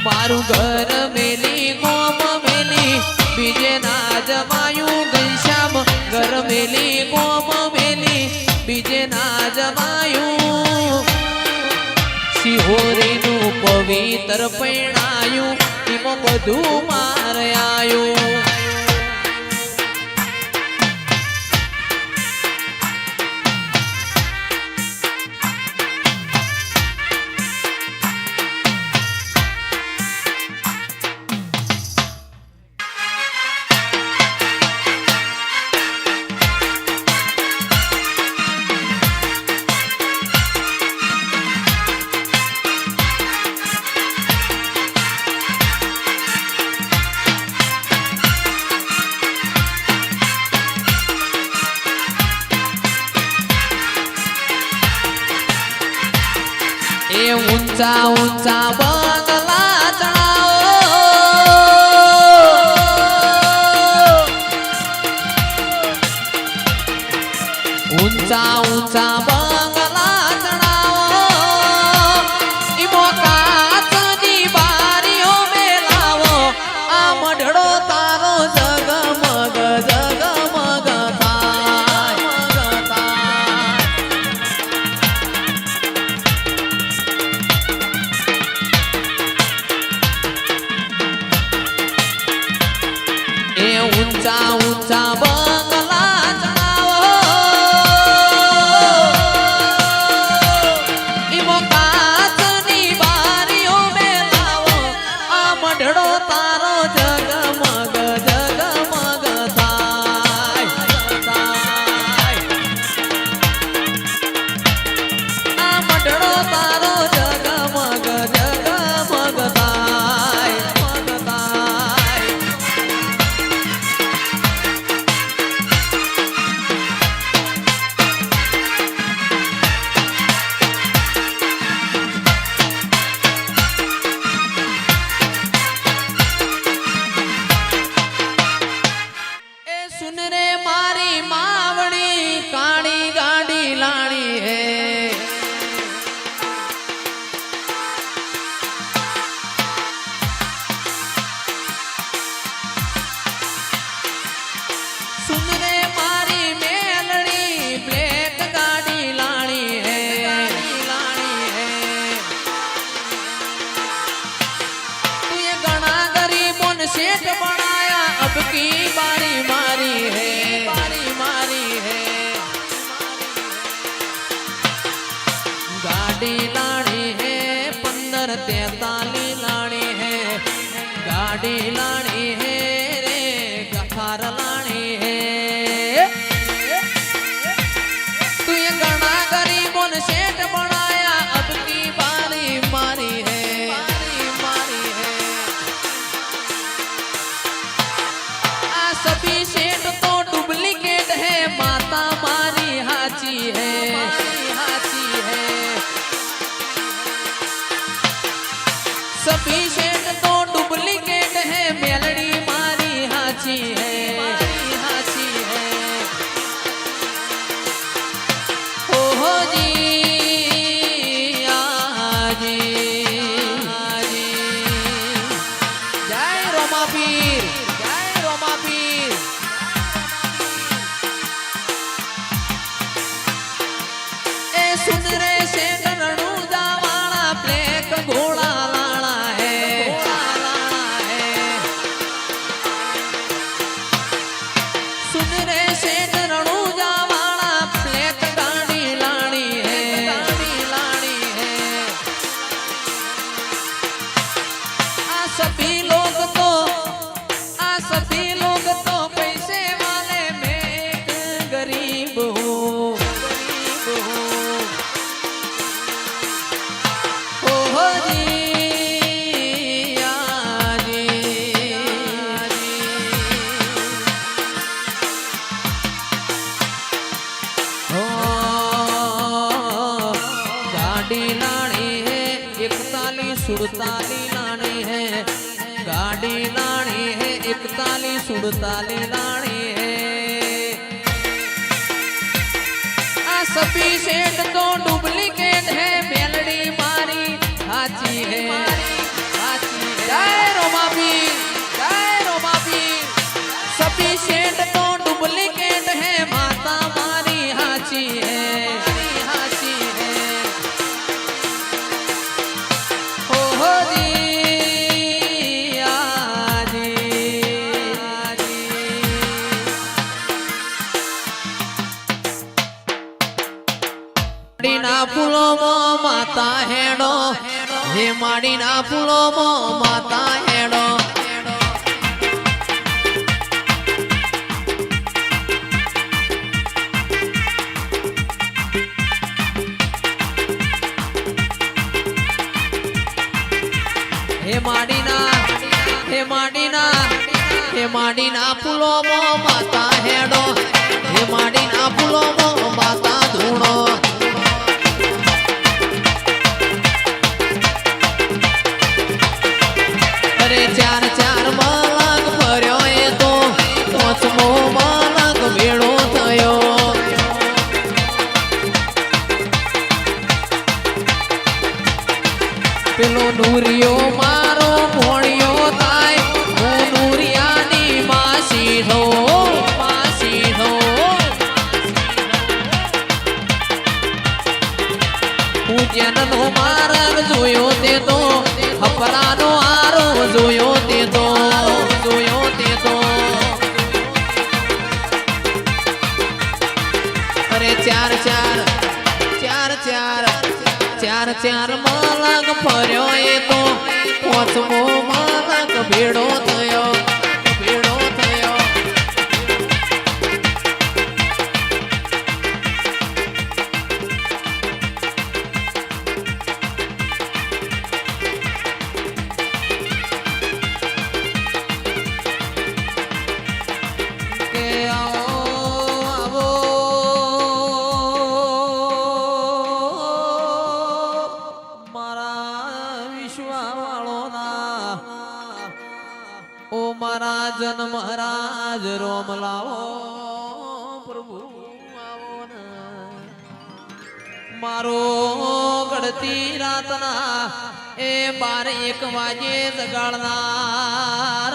मारू घर मेली गोम मेली बीजे ना जमायू घनश्याम घर मेली गोम मेली बीजे ना जमायू सिहोरी नु पवित्र पैणायू इमो बधु मार आयू ऊंचा ऊंचा बंगला चढ़ाओ ऊंचा ऊंचा बंगला चढ़ाओ इमो काच नी बारियों में लावो आ मढड़ो तारो जगमग जगमग थाय ऊंचा ऊंचा बंगला चढ़ाओ इमो काच नी बारियों में लावो आ मढड़ो तारो जगमग जगमग थाय आ मढड़ो तारो जगमग जगमग थाय सुन रे मारी मावड़ी काली गाड़ी लानी है सुन रे मारी मेलड़ी ब्लैक गाड़ी लानी है तू ये घना गरीबों ने सेठ बनाया अब की बारी मारी है गाड़ी लानी है 1543 लानी है गाड़ी लानी है रे गफार लानी है तू ये घना गरीबों ने सेठ बनाया अब की बारी मारी है आ सभी सेठ तो डुप्लीकेट है माता मारी हाची है सभी सेठ तो डुप्लीकेट है मेलड़ी मारी हाची है हो जी आजी जय रोमा पीर ए सुन रे सेठ रणूजा वाला ब्लैक घोड़ा लाना है सुन रे सेठ रणूजा वाला ब्लैक गाड़ी लानी है आ सभी लोग तो पैसे वाले मैं एक गरीब हूँ हो जी गाड़ी लानी है 41-47 लानी है गाड़ी लानी है 41-47 लानी है आ सभी सेठ तो डुप्लीकेट है मेलड़ी मारी हाची है હેડો હે માડીના ફૂલોમાં માતા હેડો હે માડીના ફૂલોમાં માતા હેડો હે માડીના ફૂલોમાં માતા ધૂણો અરે ચાર ચાર મલક ફર્યો એ તો પાંચમો મલક ભેળો થયો પેલો નૂરિયો મારો ભોણિયો થાય હું નૂરિયાની માસી થો હું જેનનો મારગ જોયો તે તો હપરાનો આરો જોયો તે તો અરે ચાર ચાર મલક ફર્યો એ તો પાંચમો મલક ભેડો થયો ઓ મારા જન મહારાજ રોમ લાવો પ્રભુ આવો ને મારો ગળતી રાતના એ 12-1 વાગે જગાડના